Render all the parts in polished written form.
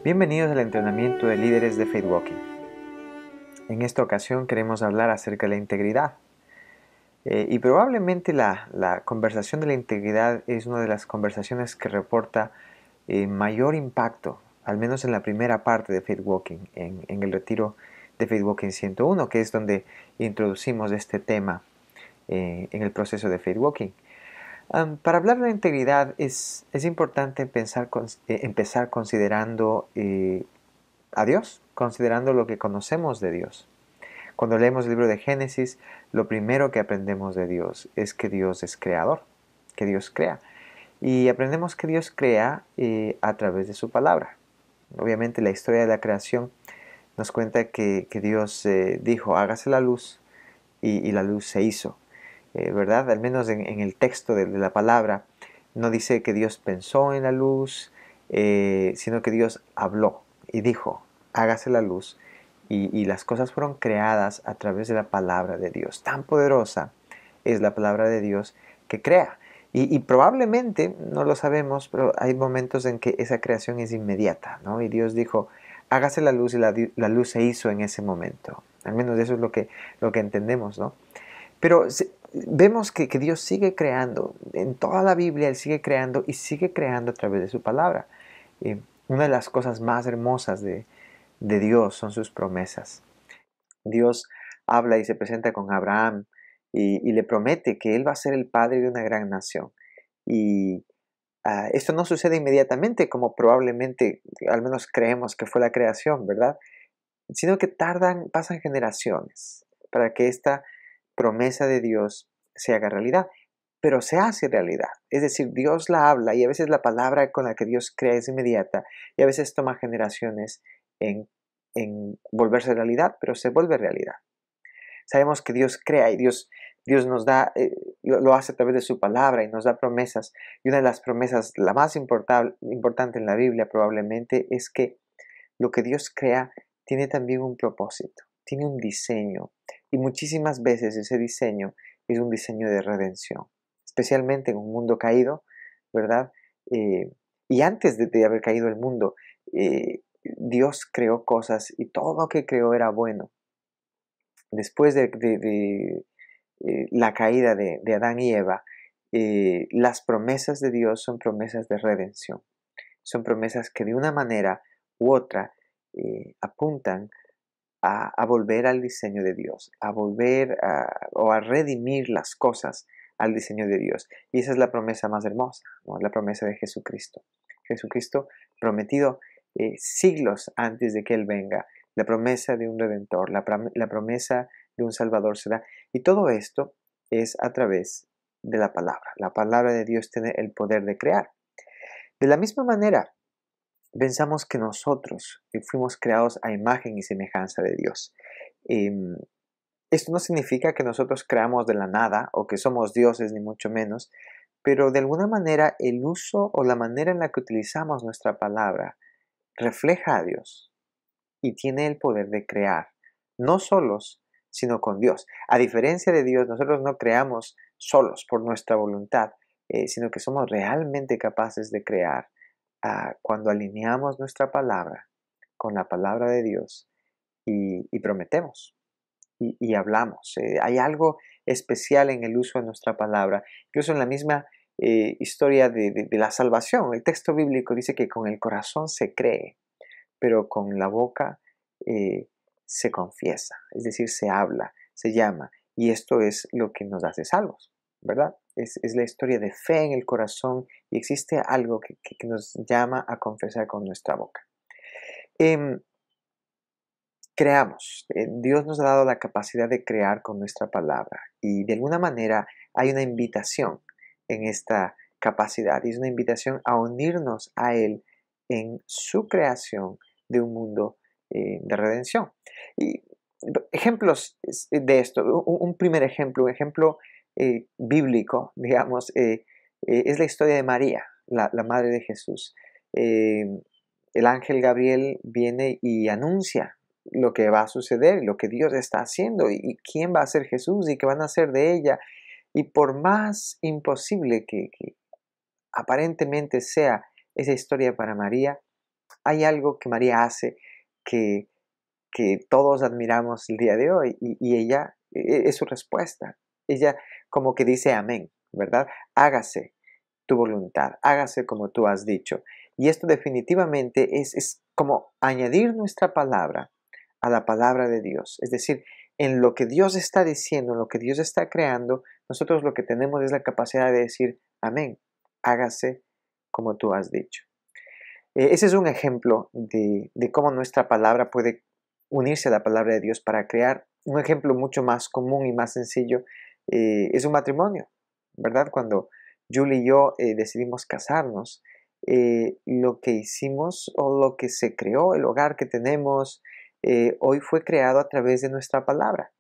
Bienvenidos al entrenamiento de líderes de Faith Walking. En esta ocasión queremos hablar acerca de la integridad. Y probablemente la conversación de la integridad es una de las conversaciones que reporta mayor impacto, al menos en la primera parte de Faith Walking, en el retiro de Faith Walking 101, que es donde introducimos este tema en el proceso de Faith Walking. Para hablar de la integridad es importante empezar considerando a Dios, considerando lo que conocemos de Dios. Cuando leemos el libro de Génesis, lo primero que aprendemos de Dios es que Dios es creador, que Dios crea. Y aprendemos que Dios crea a través de su palabra. Obviamente la historia de la creación nos cuenta que Dios dijo, hágase la luz, y la luz se hizo. ¿Verdad? Al menos en el texto de la palabra, no dice que Dios pensó en la luz, sino que Dios habló y dijo, hágase la luz. Y las cosas fueron creadas a través de la palabra de Dios. Tan poderosa es la palabra de Dios que crea. Y probablemente, no lo sabemos, pero hay momentos en que esa creación es inmediata, ¿no? Y Dios dijo, hágase la luz, y la luz se hizo en ese momento. Al menos eso es lo que entendemos, ¿no? Pero vemos que Dios sigue creando. En toda la Biblia Él sigue creando y sigue creando a través de su palabra. Una de las cosas más hermosas de Dios son sus promesas. Dios habla y se presenta con Abraham y le promete que él va a ser el padre de una gran nación. Y esto no sucede inmediatamente como probablemente, al menos creemos que fue la creación, ¿verdad? Sino que pasan generaciones para que esta promesa de Dios se haga realidad. Pero se hace realidad. Es decir, Dios la habla y a veces la palabra con la que Dios crea es inmediata y a veces toma generaciones en volverse realidad, pero se vuelve realidad. Sabemos que Dios crea y Dios nos da, lo hace a través de su palabra y nos da promesas. Y una de las promesas, la más importante en la Biblia probablemente, es que lo que Dios crea tiene también un propósito, tiene un diseño. Y muchísimas veces ese diseño es un diseño de redención, especialmente en un mundo caído, ¿verdad? Y antes de haber caído el mundo, Dios creó cosas y todo lo que creó era bueno. Después de la caída de Adán y Eva, las promesas de Dios son promesas de redención. Son promesas que de una manera u otra apuntan a volver al diseño de Dios, a volver o a redimir las cosas al diseño de Dios. Y esa es la promesa más hermosa, ¿no? La promesa de Jesucristo. Jesucristo prometido siglos antes de que Él venga, la promesa de un Redentor, la promesa de un Salvador se da. Y todo esto es a través de la palabra. La palabra de Dios tiene el poder de crear. De la misma manera, pensamos que nosotros fuimos creados a imagen y semejanza de Dios. Esto no significa que nosotros creamos de la nada o que somos dioses, ni mucho menos, pero de alguna manera el uso o la manera en la que utilizamos nuestra palabra refleja a Dios y tiene el poder de crear, no solos, sino con Dios. A diferencia de Dios, nosotros no creamos solos por nuestra voluntad, sino que somos realmente capaces de crear cuando alineamos nuestra palabra con la palabra de Dios y prometemos y hablamos. Hay algo especial en el uso de nuestra palabra, incluso en la misma historia de la salvación. El texto bíblico dice que con el corazón se cree, pero con la boca se confiesa, es decir, se habla, se llama, y esto es lo que nos hace salvos, ¿verdad? Es la historia de fe en el corazón y existe algo que nos llama a confesar con nuestra boca. Creamos. Dios nos ha dado la capacidad de crear con nuestra palabra y de alguna manera hay una invitación en esta capacidad y es una invitación a unirnos a Él en su creación de un mundo de redención. Y ejemplos de esto, un primer ejemplo, un ejemplo bíblico, digamos, es la historia de María, la madre de Jesús. El ángel Gabriel viene y anuncia lo que va a suceder, lo que Dios está haciendo y quién va a ser Jesús y qué van a hacer de ella. Y por más imposible que aparentemente sea esa historia para María, Hay algo que María hace que, que todos admiramos el día de hoy y ella es su respuesta. Ella como que dice amén, ¿verdad? Hágase tu voluntad, hágase como tú has dicho. Y esto definitivamente es como añadir nuestra palabra a la palabra de Dios. Es decir, en lo que Dios está diciendo, en lo que Dios está creando, nosotros lo que tenemos es la capacidad de decir amén, hágase como tú has dicho. Ese es un ejemplo de cómo nuestra palabra puede unirse a la palabra de Dios para crear un ejemplo mucho más común y más sencillo. Es un matrimonio, ¿verdad? Cuando Julie y yo decidimos casarnos, lo que hicimos o lo que se creó, el hogar que tenemos, hoy fue creado a través de nuestra palabra.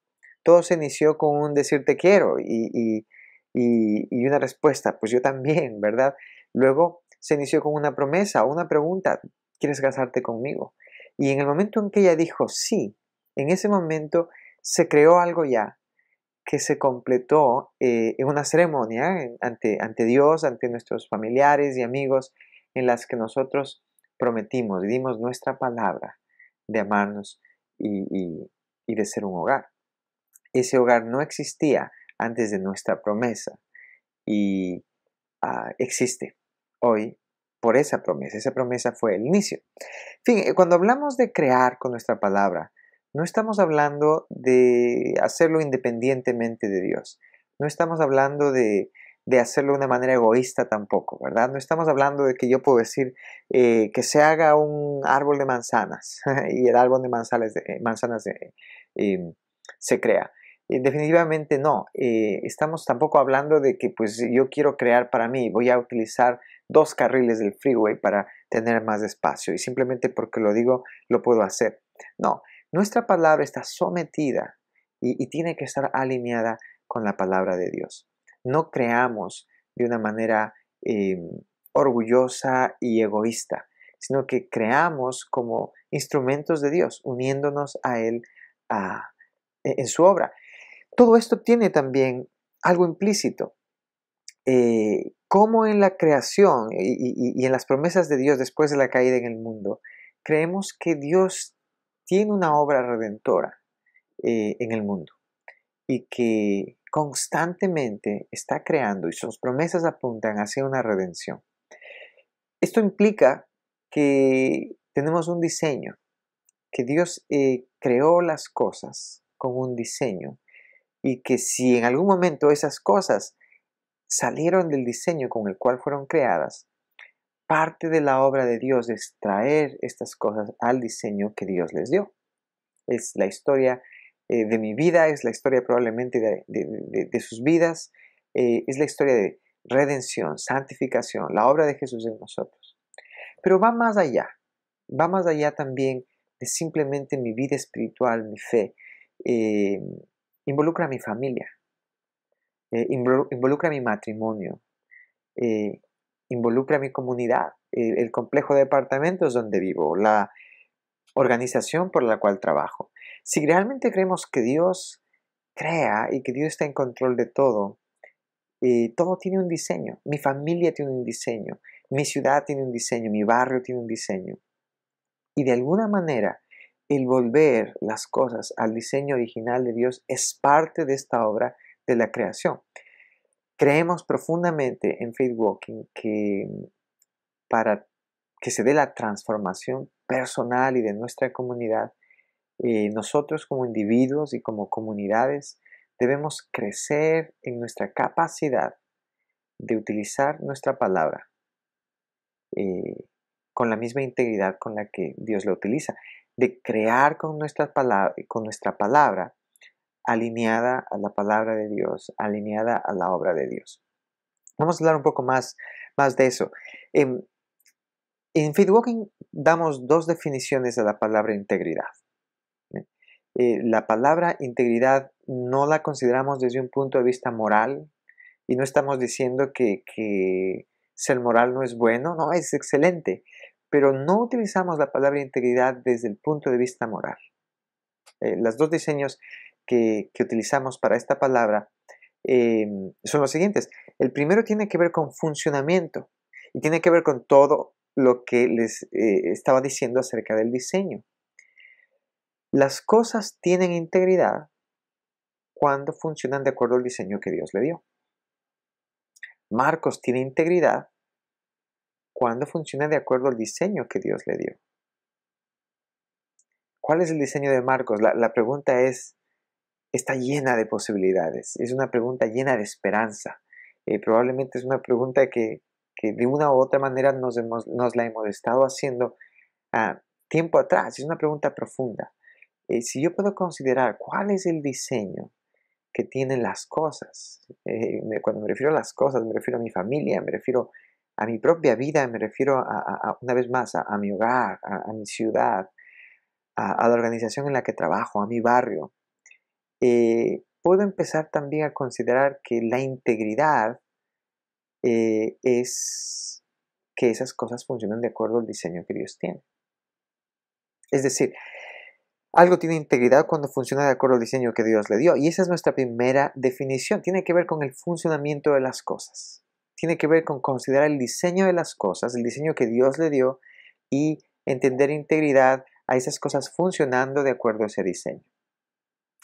Todo se inició con un decir te quiero y una respuesta, pues yo también, ¿verdad? Luego se inició con una promesa o una pregunta, ¿quieres casarte conmigo? Y en el momento en que ella dijo sí, en ese momento se creó algo ya que se completó en una ceremonia ante Dios, ante nuestros familiares y amigos, en las que nosotros prometimos y dimos nuestra palabra de amarnos y de ser un hogar. Ese hogar no existía antes de nuestra promesa y existe hoy por esa promesa. Esa promesa fue el inicio. En fin, cuando hablamos de crear con nuestra palabra, no estamos hablando de hacerlo independientemente de Dios. No estamos hablando de hacerlo de una manera egoísta tampoco, ¿verdad? No estamos hablando de que yo puedo decir que se haga un árbol de manzanas y el árbol de manzanas se crea. Definitivamente no. Estamos tampoco hablando de que pues yo quiero crear para mí, voy a utilizar 2 carriles del freeway para tener más espacio y simplemente porque lo digo lo puedo hacer. No, nuestra palabra está sometida y tiene que estar alineada con la palabra de Dios. No creamos de una manera orgullosa y egoísta, sino que creamos como instrumentos de Dios, uniéndonos a Él en su obra. Todo esto tiene también algo implícito. Como en la creación y en las promesas de Dios después de la caída en el mundo, creemos que Dios tiene una obra redentora en el mundo y que constantemente está creando y sus promesas apuntan hacia una redención. Esto implica que tenemos un diseño, que Dios creó las cosas con un diseño y que si en algún momento esas cosas salieron del diseño con el cual fueron creadas, parte de la obra de Dios es traer estas cosas al diseño que Dios les dio. Es la historia de mi vida, es la historia probablemente de sus vidas, es la historia de redención, santificación, la obra de Jesús en nosotros. Pero va más allá también de simplemente mi vida espiritual, mi fe. Involucra a mi familia, involucra mi matrimonio, eh, involucra mi comunidad, el complejo de departamentos donde vivo, la organización por la cual trabajo. Si realmente creemos que Dios crea y que Dios está en control de todo, todo tiene un diseño. Mi familia tiene un diseño, mi ciudad tiene un diseño, mi barrio tiene un diseño. Y de alguna manera, el volver las cosas al diseño original de Dios es parte de esta obra de la creación. Creemos profundamente en Faith Walking que para que se dé la transformación personal y de nuestra comunidad, nosotros como individuos y como comunidades debemos crecer en nuestra capacidad de utilizar nuestra palabra eh, con la misma integridad con la que Dios la utiliza, de crear con nuestra palabra alineada a la palabra de Dios, alineada a la obra de Dios. Vamos a hablar un poco más de eso. En Faith Walking damos 2 definiciones de la palabra integridad. La palabra integridad no la consideramos desde un punto de vista moral y no estamos diciendo que ser moral no es bueno, no, es excelente, pero no utilizamos la palabra integridad desde el punto de vista moral. Los 2 diseños que utilizamos para esta palabra son los siguientes. El primero tiene que ver con funcionamiento y tiene que ver con todo lo que les estaba diciendo acerca del diseño. Las cosas tienen integridad cuando funcionan de acuerdo al diseño que Dios le dio. Marcos tiene integridad cuando funciona de acuerdo al diseño que Dios le dio. ¿Cuál es el diseño de Marcos? La pregunta está llena de posibilidades. Es una pregunta llena de esperanza. Probablemente es una pregunta que de una u otra manera nos la hemos estado haciendo tiempo atrás. Es una pregunta profunda. Si yo puedo considerar cuál es el diseño que tienen las cosas, cuando me refiero a las cosas, me refiero a mi familia, me refiero a mi propia vida, me refiero una vez más a mi hogar, a mi ciudad, a la organización en la que trabajo, a mi barrio. Puedo empezar también a considerar que la integridad es que esas cosas funcionan de acuerdo al diseño que Dios tiene. Es decir, algo tiene integridad cuando funciona de acuerdo al diseño que Dios le dio. Y esa es nuestra primera definición. Tiene que ver con el funcionamiento de las cosas. Tiene que ver con considerar el diseño de las cosas, el diseño que Dios le dio y entender integridad a esas cosas funcionando de acuerdo a ese diseño.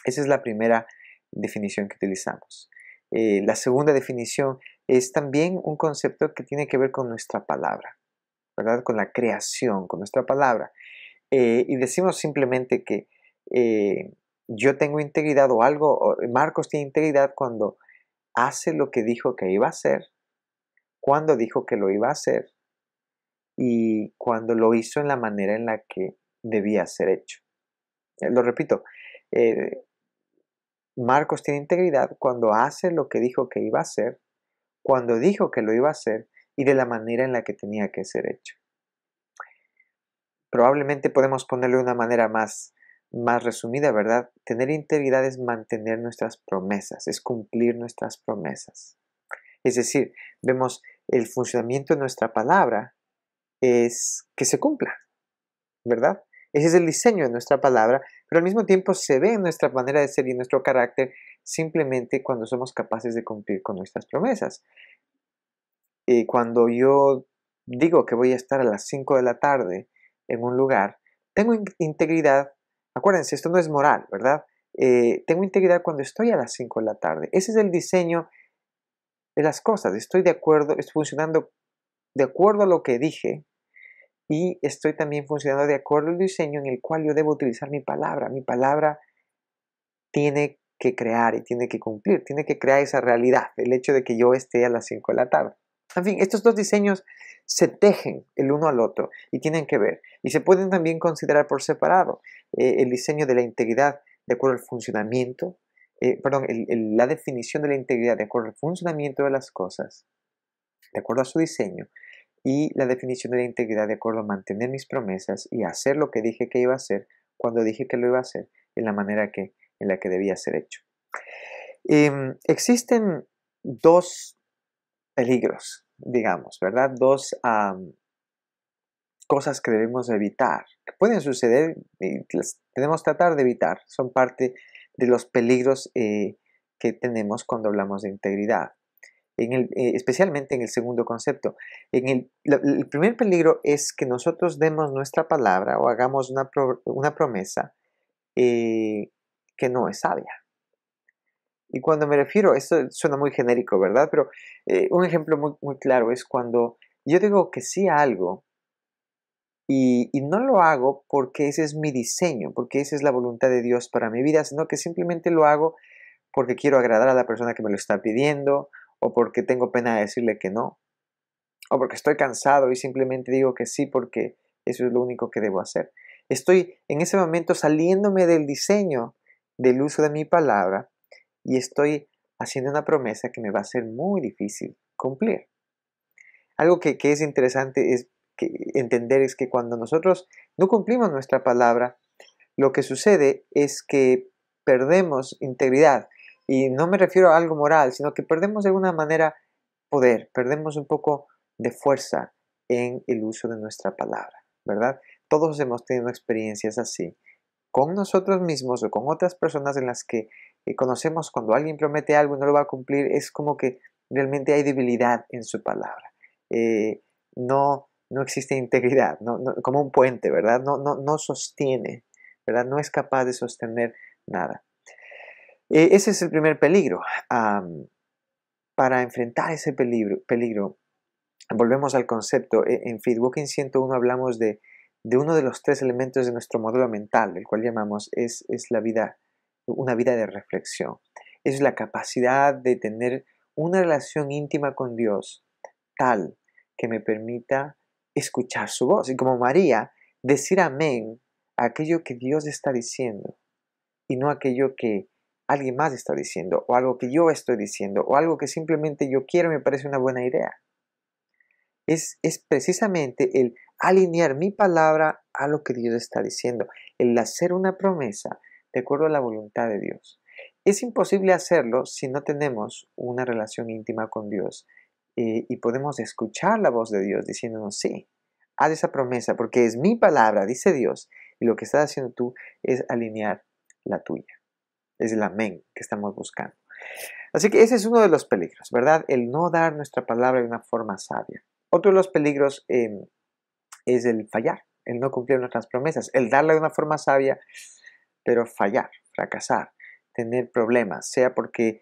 Esa es la primera definición que utilizamos. La segunda definición es también un concepto que tiene que ver con nuestra palabra, ¿verdad? Con la creación, con nuestra palabra. Y decimos simplemente que yo tengo integridad o algo, Marcos tiene integridad cuando hace lo que dijo que iba a hacer, cuando dijo que lo iba a hacer y cuando lo hizo en la manera en la que debía ser hecho. Lo repito, Marcos tiene integridad cuando hace lo que dijo que iba a hacer, cuando dijo que lo iba a hacer y de la manera en la que tenía que ser hecho. Probablemente podemos ponerlo de una manera más resumida, ¿verdad? Tener integridad es mantener nuestras promesas, es cumplir nuestras promesas. Es decir, vemos el funcionamiento de nuestra palabra es que se cumpla, ¿verdad? Ese es el diseño de nuestra palabra, pero al mismo tiempo se ve en nuestra manera de ser y en nuestro carácter simplemente cuando somos capaces de cumplir con nuestras promesas. Cuando yo digo que voy a estar a las 5 de la tarde en un lugar, tengo integridad. Acuérdense, esto no es moral, ¿verdad? Tengo integridad cuando estoy a las 5 de la tarde. Ese es el diseño de las cosas. Estoy de acuerdo, estoy funcionando de acuerdo a lo que dije y estoy también funcionando de acuerdo al diseño en el cual yo debo utilizar mi palabra. Mi palabra tiene que crear y tiene que cumplir, tiene que crear esa realidad, el hecho de que yo esté a las 5 de la tarde. En fin, estos dos diseños se tejen el uno al otro y tienen que ver. Y se pueden también considerar por separado. El diseño de la integridad de acuerdo al funcionamiento, la definición de la integridad de acuerdo al funcionamiento de las cosas, de acuerdo a su diseño, y la definición de la integridad de acuerdo a mantener mis promesas y hacer lo que dije que iba a hacer cuando dije que lo iba a hacer en la manera en la que debía ser hecho. Existen dos peligros, digamos, ¿verdad? Dos cosas que debemos evitar, que pueden suceder y las debemos tratar de evitar. Son parte de los peligros que tenemos cuando hablamos de integridad. Especialmente en el segundo concepto. El primer peligro es que nosotros demos nuestra palabra o hagamos una promesa que no es sabia. Y cuando me refiero, esto suena muy genérico, ¿verdad? Pero un ejemplo muy claro es cuando yo digo que sí a algo y no lo hago porque ese es mi diseño, porque esa es la voluntad de Dios para mi vida, sino que simplemente lo hago porque quiero agradar a la persona que me lo está pidiendo, o porque tengo pena de decirle que no, o porque estoy cansado y simplemente digo que sí porque eso es lo único que debo hacer. Estoy en ese momento saliéndome del diseño del uso de mi palabra y estoy haciendo una promesa que me va a ser muy difícil cumplir. Algo que es interesante entender es que cuando nosotros no cumplimos nuestra palabra, lo que sucede es que perdemos integridad. Y no me refiero a algo moral, sino que perdemos de alguna manera poder, perdemos un poco de fuerza en el uso de nuestra palabra, ¿verdad? Todos hemos tenido experiencias así, con nosotros mismos o con otras personas en las que conocemos cuando alguien promete algo y no lo va a cumplir, es como que realmente hay debilidad en su palabra. No no existe integridad, como un puente, ¿verdad? No sostiene, ¿verdad? No es capaz de sostener nada. Ese es el primer peligro. Para enfrentar ese peligro, volvemos al concepto. En Feedwalking 101 hablamos de uno de los 3 elementos de nuestro modelo mental, el cual llamamos es la vida, una vida de reflexión. Es la capacidad de tener una relación íntima con Dios tal que me permita escuchar su voz. Y como María, decir amén a aquello que Dios está diciendo y no aquello que alguien más está diciendo, o algo que yo estoy diciendo, o algo que simplemente yo quiero y me parece una buena idea. Es precisamente el alinear mi palabra a lo que Dios está diciendo, el hacer una promesa de acuerdo a la voluntad de Dios. Es imposible hacerlo si no tenemos una relación íntima con Dios y podemos escuchar la voz de Dios diciéndonos, sí, haz esa promesa porque es mi palabra, dice Dios, y lo que estás haciendo tú es alinear la tuya. Es el amén que estamos buscando. Así que ese es uno de los peligros, ¿verdad? El no dar nuestra palabra de una forma sabia. Otro de los peligros es el fallar, el no cumplir nuestras promesas, el darla de una forma sabia, pero fallar, fracasar, tener problemas, sea porque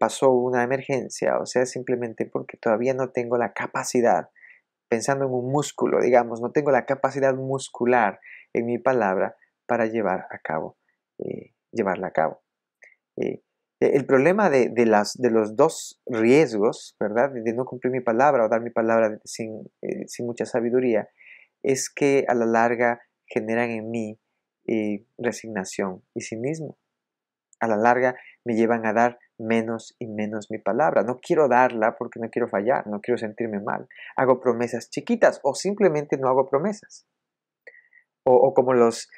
pasó una emergencia o sea simplemente porque todavía no tengo la capacidad, pensando en un músculo, digamos, no tengo la capacidad muscular en mi palabra para llevarla a cabo. Eh, el problema de los dos riesgos, ¿verdad? De no cumplir mi palabra o dar mi palabra sin mucha sabiduría, es que a la larga generan en mí resignación y cinismo. A la larga me llevan a dar menos y menos mi palabra. No quiero darla porque no quiero fallar, no quiero sentirme mal. Hago promesas chiquitas o simplemente no hago promesas. O como los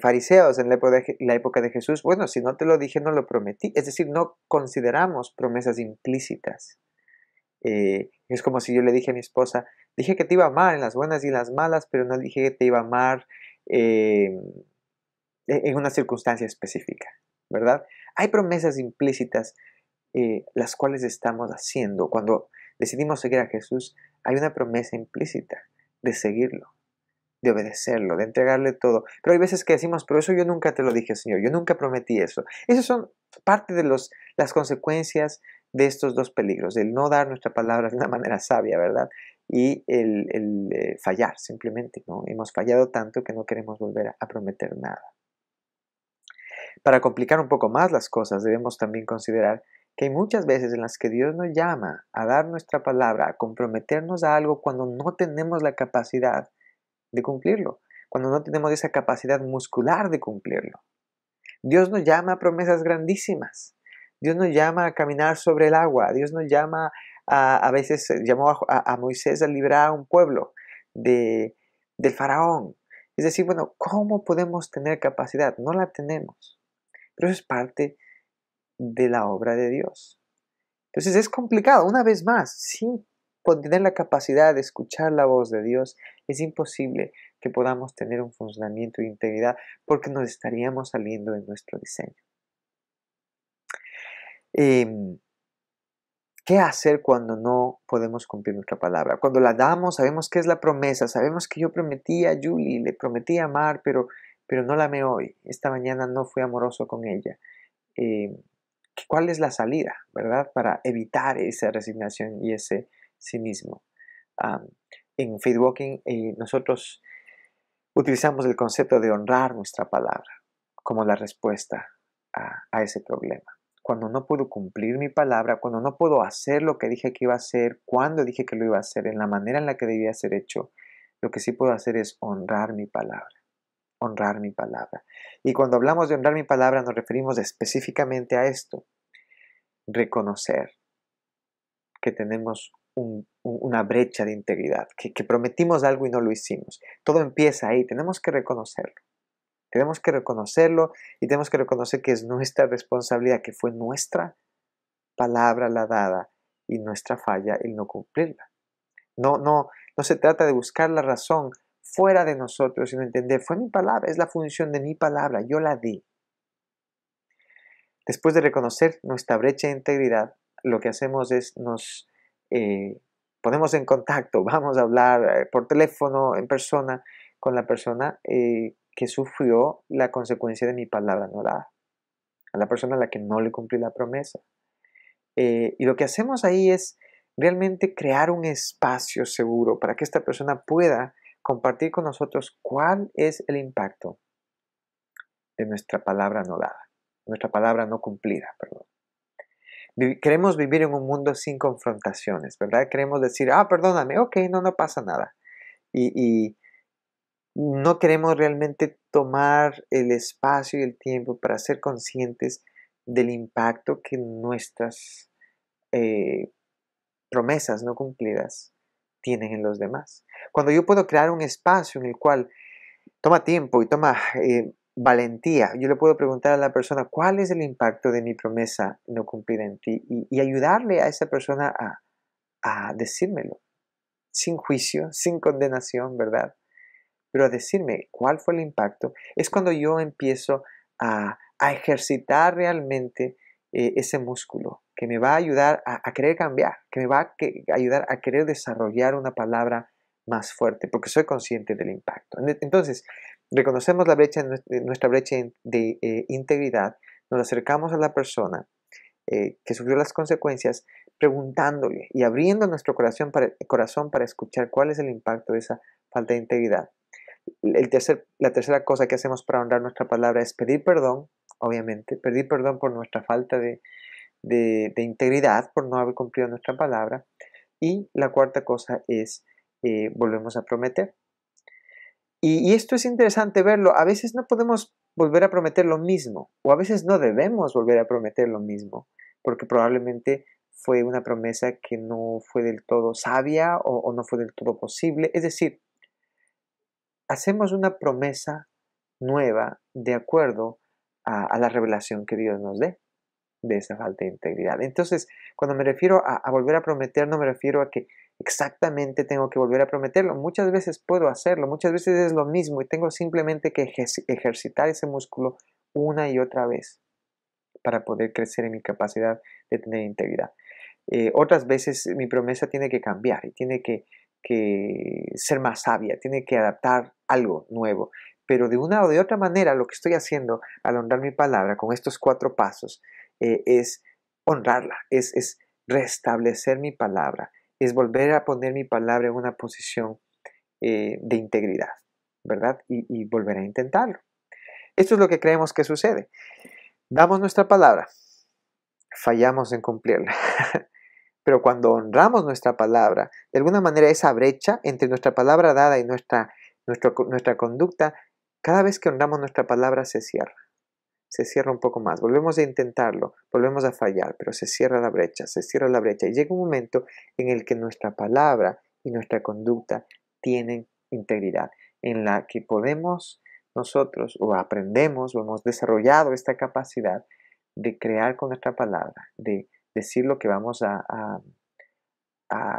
fariseos en la época de Jesús, bueno, si no te lo dije, no lo prometí. Es decir, no consideramos promesas implícitas. Es como si yo le dije a mi esposa, dije que te iba a amar en las buenas y en las malas, pero no dije que te iba a amar en una circunstancia específica, ¿verdad? Hay promesas implícitas las cuales estamos haciendo. Cuando decidimos seguir a Jesús, hay una promesa implícita de seguirlo, de obedecerlo, de entregarle todo. Pero hay veces que decimos, pero eso yo nunca te lo dije, Señor, yo nunca prometí eso. Esas son parte de las consecuencias de estos dos peligros, el no dar nuestra palabra de una manera sabia, ¿verdad? Y el fallar, simplemente, ¿no? Hemos fallado tanto que no queremos volver a prometer nada. Para complicar un poco más las cosas, debemos también considerar que hay muchas veces en las que Dios nos llama a dar nuestra palabra, a comprometernos a algo cuando no tenemos la capacidad de cumplirlo, cuando no tenemos esa capacidad muscular de cumplirlo. Dios nos llama a promesas grandísimas. Dios nos llama a caminar sobre el agua. Dios nos llama a veces llamó a Moisés a librar a un pueblo del faraón. Es decir, bueno, ¿cómo podemos tener capacidad? No la tenemos. Pero eso es parte de la obra de Dios. Entonces es complicado, una vez más, sin tener la capacidad de escuchar la voz de Dios, es imposible que podamos tener un funcionamiento de integridad porque nos estaríamos saliendo de nuestro diseño. ¿Qué hacer cuando no podemos cumplir nuestra palabra? Cuando la damos, sabemos que es la promesa, sabemos que yo prometí a Julie, le prometí amar, pero no la amé hoy. Esta mañana no fui amoroso con ella. ¿Cuál es la salida, verdad? Para evitar esa resignación y ese cinismo. En Faithwalking nosotros utilizamos el concepto de honrar nuestra palabra como la respuesta a ese problema. Cuando no puedo cumplir mi palabra, cuando no puedo hacer lo que dije que iba a hacer, cuando dije que lo iba a hacer, en la manera en la que debía ser hecho, lo que sí puedo hacer es honrar mi palabra. Honrar mi palabra. Y cuando hablamos de honrar mi palabra nos referimos específicamente a esto. Reconocer que tenemos una brecha de integridad, que prometimos algo y no lo hicimos. Todo empieza ahí, tenemos que reconocerlo. Tenemos que reconocerlo y tenemos que reconocer que es nuestra responsabilidad, que fue nuestra palabra la dada y nuestra falla el no cumplirla. No se trata de buscar la razón fuera de nosotros, sino entender, fue mi palabra, es la función de mi palabra, yo la di. Después de reconocer nuestra brecha de integridad, lo que hacemos es nos ponemos en contacto, vamos a hablar por teléfono, en persona, con la persona que sufrió la consecuencia de mi palabra no dada, a la persona a la que no le cumplí la promesa. Y lo que hacemos ahí es realmente crear un espacio seguro para que esta persona pueda compartir con nosotros cuál es el impacto de nuestra palabra no dada, nuestra palabra no cumplida, perdón. Queremos vivir en un mundo sin confrontaciones, ¿verdad? Queremos decir, perdóname, ok, no pasa nada. Y no queremos realmente tomar el espacio y el tiempo para ser conscientes del impacto que nuestras promesas no cumplidas tienen en los demás. Cuando yo puedo crear un espacio en el cual toma tiempo y toma valentía, yo le puedo preguntar a la persona cuál es el impacto de mi promesa no cumplida en ti y ayudarle a esa persona a decírmelo, sin juicio, sin condenación, ¿verdad? Pero a decirme cuál fue el impacto, es cuando yo empiezo a ejercitar realmente ese músculo que me va a ayudar a querer cambiar, que me va a ayudar a querer desarrollar una palabra más fuerte, porque soy consciente del impacto. Entonces, reconocemos la brecha, nuestra brecha de integridad, nos acercamos a la persona que sufrió las consecuencias, preguntándole y abriendo nuestro corazón para escuchar cuál es el impacto de esa falta de integridad. La tercera cosa que hacemos para honrar nuestra palabra es pedir perdón, obviamente, pedir perdón por nuestra falta de integridad, por no haber cumplido nuestra palabra. Y la cuarta cosa es volvemos a prometer. Y esto es interesante verlo. A veces no podemos volver a prometer lo mismo, o a veces no debemos volver a prometer lo mismo, porque probablemente fue una promesa que no fue del todo sabia o no fue del todo posible. Es decir, hacemos una promesa nueva de acuerdo a la revelación que Dios nos dé de esa falta de integridad. Entonces, cuando me refiero a volver a prometer, no me refiero a que exactamente tengo que volver a prometerlo. Muchas veces puedo hacerlo, muchas veces es lo mismo y tengo simplemente que ejercitar ese músculo una y otra vez para poder crecer en mi capacidad de tener integridad. Otras veces mi promesa tiene que cambiar y tiene que ser más sabia, tiene que adaptar algo nuevo. Pero de una o de otra manera lo que estoy haciendo al honrar mi palabra con estos 4 pasos es honrarla, es restablecer mi palabra, es volver a poner mi palabra en una posición de integridad, ¿verdad? Y volver a intentarlo. Esto es lo que creemos que sucede. Damos nuestra palabra, fallamos en cumplirla. Pero cuando honramos nuestra palabra, de alguna manera esa brecha entre nuestra palabra dada y nuestra conducta, cada vez que honramos nuestra palabra se cierra un poco más. Volvemos a intentarlo, volvemos a fallar, pero se cierra la brecha y llega un momento en el que nuestra palabra y nuestra conducta tienen integridad, en la que podemos nosotros o aprendemos o hemos desarrollado esta capacidad de crear con nuestra palabra, de decir lo que vamos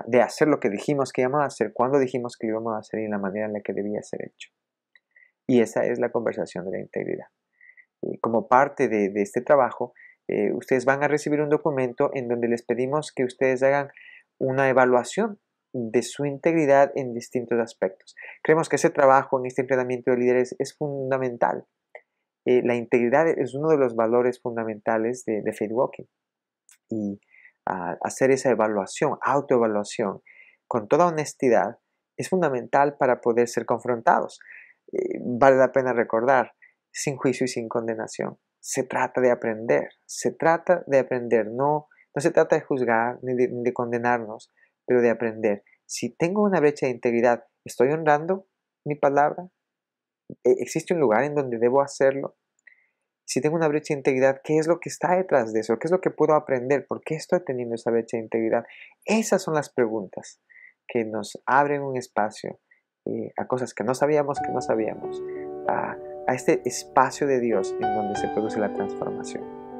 de hacer lo que dijimos que íbamos a hacer, cuando dijimos que lo íbamos a hacer y en la manera en la que debía ser hecho. Y esa es la conversación de la integridad. Como parte de este trabajo, ustedes van a recibir un documento en donde les pedimos que ustedes hagan una evaluación de su integridad en distintos aspectos. Creemos que ese trabajo en este entrenamiento de líderes es fundamental. La integridad es uno de los valores fundamentales de Faith Walking. Y hacer esa evaluación, autoevaluación, con toda honestidad, es fundamental para poder ser confrontados. Vale la pena recordar, sin juicio y sin condenación. Se trata de aprender, no se trata de juzgar ni de condenarnos, pero de aprender. Si tengo una brecha de integridad, ¿estoy honrando mi palabra? ¿Existe un lugar en donde debo hacerlo? Si tengo una brecha de integridad, ¿qué es lo que está detrás de eso? ¿Qué es lo que puedo aprender? ¿Por qué estoy teniendo esa brecha de integridad? Esas son las preguntas que nos abren un espacio a cosas que no sabíamos, a este espacio de Dios en donde se produce la transformación.